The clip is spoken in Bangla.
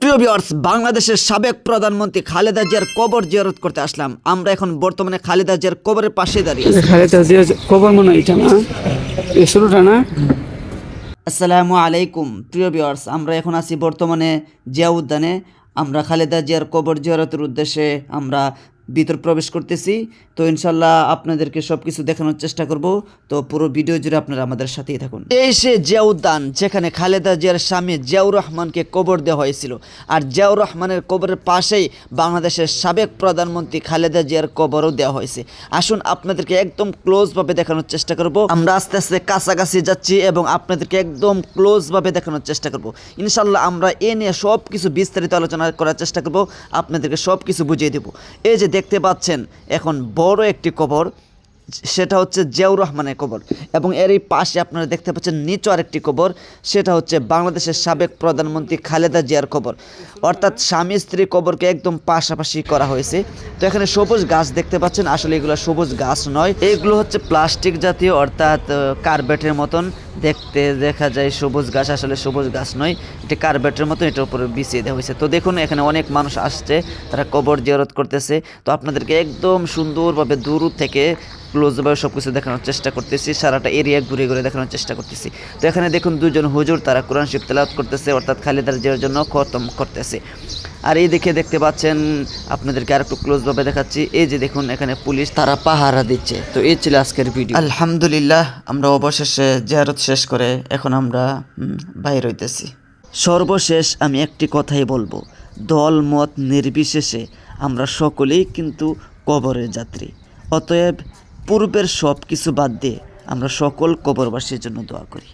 প্রিয় ভিউয়ার্স, বাংলাদেশের সাবেক প্রধানমন্ত্রী খালেদা জিয়ার কবর জিয়ারত করতে আসলাম। আমরা এখন বর্তমানে খালেদা জিয়ার কবরের পাশে দাঁড়িয়ে আছি। খালেদা জিয়ার কবর মনে হয় এটা না, এই শুরুটা না। আসসালামু আলাইকুম প্রিয় ভিউয়ার্স, আমরা এখন আছি বর্তমানে জিয়া উদ্যানে। আমরা খালেদা জিয়ার কবর জিয়ারতের উদ্দেশ্যে আমরা ভিতর প্রবেশ করতেছি। তো ইনশাল্লাহ আপনাদেরকে সব কিছু দেখানোর চেষ্টা করব। তো পুরো ভিডিও জুড়ে আপনারা আমাদের সাথেই থাকুন। এই সে জিয়া উদ্যান, যেখানে খালেদা জিয়ার স্বামী জিয়াউর রহমানকে কবর দেওয়া হয়েছিল। আর জিয়াউর রহমানের কবরের পাশেই বাংলাদেশের সাবেক প্রধানমন্ত্রী খালেদা জিয়ার কবরও দেওয়া হয়েছে। আসুন আপনাদেরকে একদম ক্লোজভাবে দেখানোর চেষ্টা করব। আমরা আস্তে আস্তে কাছাকাছি যাচ্ছি এবং আপনাদেরকে একদম ক্লোজভাবে দেখানোর চেষ্টা করব। ইনশাল্লাহ আমরা এ নিয়ে সব কিছু বিস্তারিত আলোচনা করার চেষ্টা করব, আপনাদেরকে সব কিছু বুঝিয়ে দেব। এই যে দেখতে পাচ্ছেন এখন বড় একটি কবর, সেটা হচ্ছে জিয়াউর রহমানের কবর, এবং এর এই পাশে আপনারা দেখতে পাচ্ছেন নিচু আরেকটি কবর, সেটা হচ্ছে বাংলাদেশের সাবেক প্রধানমন্ত্রী খালেদা জিয়ার কবর। অর্থাৎ স্বামী স্ত্রী কবরকে একদম পাশাপাশি করা হয়েছে। তো এখানে সবুজ গাছ দেখতে পাচ্ছেন, আসলে এগুলো সবুজ গাছ নয়, এগুলো হচ্ছে প্লাস্টিক জাতীয়, অর্থাৎ কার্পেটের মতন দেখতে দেখা যায়। সবুজ গাছ আসলে সবুজ গাছ নয়, এটি কার্পেটের মতো, এটার উপরে বিছিয়ে দেওয়া হয়েছে। তো দেখুন এখানে অনেক মানুষ আসছে, তারা কবর জিয়ারত করতেছে। তো আপনাদেরকে একদম সুন্দরভাবে দূর থেকে ক্লোজভাবে সব কিছু দেখানোর চেষ্টা করতেছি, সারাটা এরিয়া ঘুরে ঘুরে দেখানোর চেষ্টা করতেছি। তো এখানে দেখুন দুজন হুজুর, তারা কোরআন শরীফ তেলাওয়াত করতেছে, অর্থাৎ খালেদা জিয়ার জন্য খতম করতেছে। আর এই দেখতে পাচ্ছেন, আপনাদেরকে আর একটু ক্লোজভাবে দেখাচ্ছি। এই যে দেখুন এখানে পুলিশ, তারা পাহারা দিচ্ছে। তো এই ছিল আজকের ভিডিও। আলহামদুলিল্লাহ, আমরা অবশেষে জিয়ারত শেষ করে এখন আমরা বাইর হইতেছি। সর্বশেষ আমি একটি কথাই বলবো, দল মত নির্বিশেষে আমরা সকলেই কিন্তু কবরের যাত্রী। অতএব পূর্বের সব কিছু বাদ দিয়ে আমরা সকল কবরবাসীর জন্য দোয়া করি।